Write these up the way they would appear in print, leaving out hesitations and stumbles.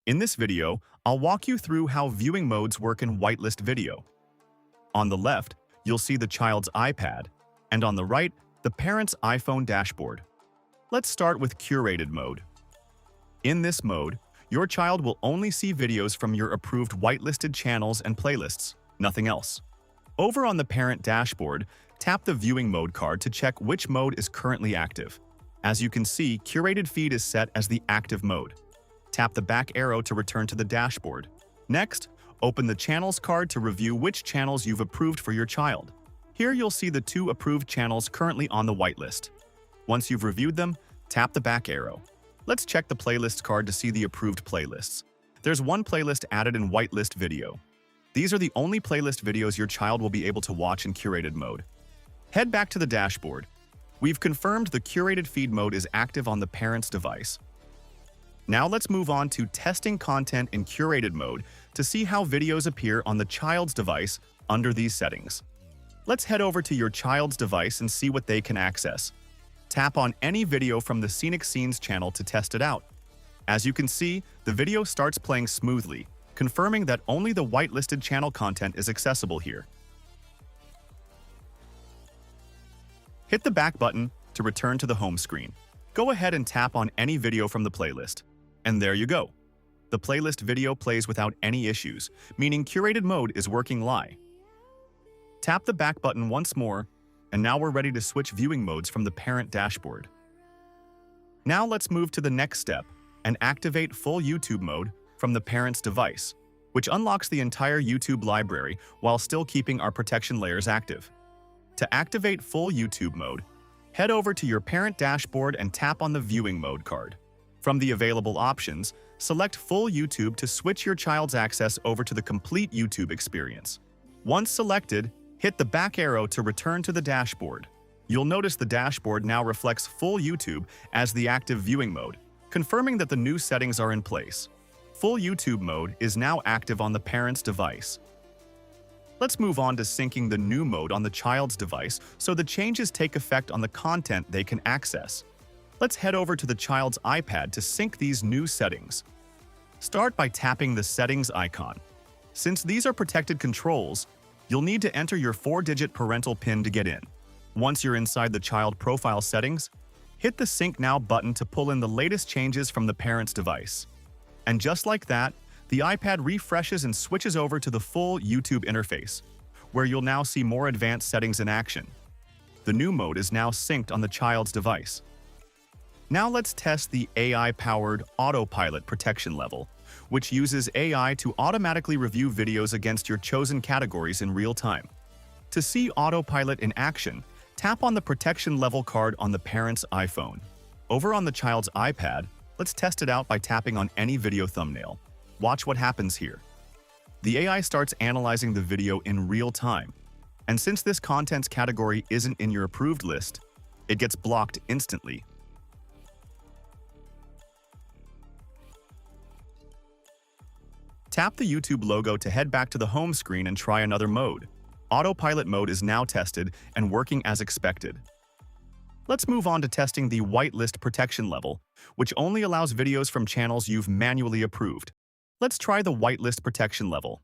In this video, I'll walk you through how viewing modes work in WhitelistVideo. On the left, you'll see the child's iPad, and on the right, the parent's iPhone dashboard. Let's start with curated mode. In this mode, your child will only see videos from your approved whitelisted channels and playlists, nothing else. Over on the parent dashboard, tap the viewing mode card to check which mode is currently active. As you can see, curated feed is set as the active mode. Tap the back arrow to return to the dashboard. Next, open the Channels card to review which channels you've approved for your child. Here you'll see the 2 approved channels currently on the whitelist. Once you've reviewed them, tap the back arrow. Let's check the Playlists card to see the approved playlists. There's 1 playlist added in WhitelistVideo. These are the only playlist videos your child will be able to watch in curated mode. Head back to the dashboard. We've confirmed the curated feed mode is active on the parent's device. Now let's move on to testing content in curated mode to see how videos appear on the child's device under these settings. Let's head over to your child's device and see what they can access. Tap on any video from the Scenic Scenes channel to test it out. As you can see, the video starts playing smoothly, confirming that only the whitelisted channel content is accessible here. Hit the back button to return to the home screen. Go ahead and tap on any video from the playlist. And there you go. The playlist video plays without any issues, meaning curated mode is working live. Tap the back button once more, and now we're ready to switch viewing modes from the parent dashboard. Now let's move to the next step and activate full YouTube mode from the parent's device, which unlocks the entire YouTube library while still keeping our protection layers active. To activate full YouTube mode, head over to your parent dashboard and tap on the viewing mode card. From the available options, select Full YouTube to switch your child's access over to the complete YouTube experience. Once selected, hit the back arrow to return to the dashboard. You'll notice the dashboard now reflects Full YouTube as the active viewing mode, confirming that the new settings are in place. Full YouTube mode is now active on the parent's device. Let's move on to syncing the new mode on the child's device so the changes take effect on the content they can access. Let's head over to the child's iPad to sync these new settings. Start by tapping the settings icon. Since these are protected controls, you'll need to enter your 4-digit parental PIN to get in. Once you're inside the child profile settings, hit the Sync Now button to pull in the latest changes from the parent's device. And just like that, the iPad refreshes and switches over to the full YouTube interface, where you'll now see more advanced settings in action. The new mode is now synced on the child's device. Now let's test the AI-powered autopilot protection level, which uses AI to automatically review videos against your chosen categories in real time. To see autopilot in action, tap on the protection level card on the parent's iPhone. Over on the child's iPad, let's test it out by tapping on any video thumbnail. Watch what happens here. The AI starts analyzing the video in real time, and since this content's category isn't in your approved list, it gets blocked instantly. Tap the YouTube logo to head back to the home screen and try another mode. Autopilot mode is now tested and working as expected. Let's move on to testing the whitelist protection level, which only allows videos from channels you've manually approved. Let's try the whitelist protection level.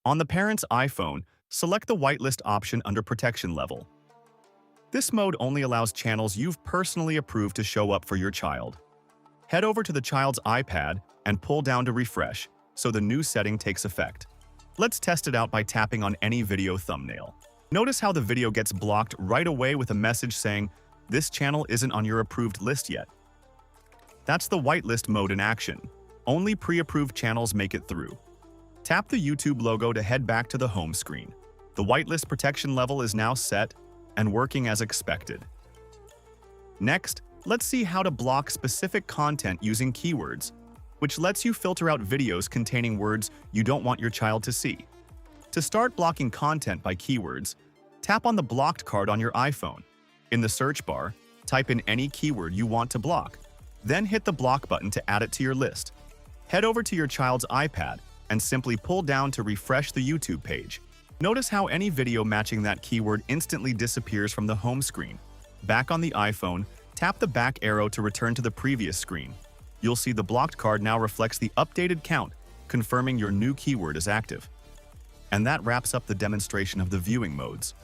On the parent's iPhone, select the whitelist option under protection level. This mode only allows channels you've personally approved to show up for your child. Head over to the child's iPad and pull down to refresh, so the new setting takes effect. Let's test it out by tapping on any video thumbnail. Notice how the video gets blocked right away with a message saying, "This channel isn't on your approved list yet." That's the whitelist mode in action. Only pre-approved channels make it through. Tap the YouTube logo to head back to the home screen. The whitelist protection level is now set and working as expected. Next, let's see how to block specific content using keywords, which lets you filter out videos containing words you don't want your child to see. To start blocking content by keywords, tap on the blocked card on your iPhone. In the search bar, type in any keyword you want to block. Then hit the block button to add it to your list. Head over to your child's iPad and simply pull down to refresh the YouTube page. Notice how any video matching that keyword instantly disappears from the home screen. Back on the iPhone, tap the back arrow to return to the previous screen. you'll see the blocked card now reflects the updated count, confirming your new keyword is active. And that wraps up the demonstration of the viewing modes.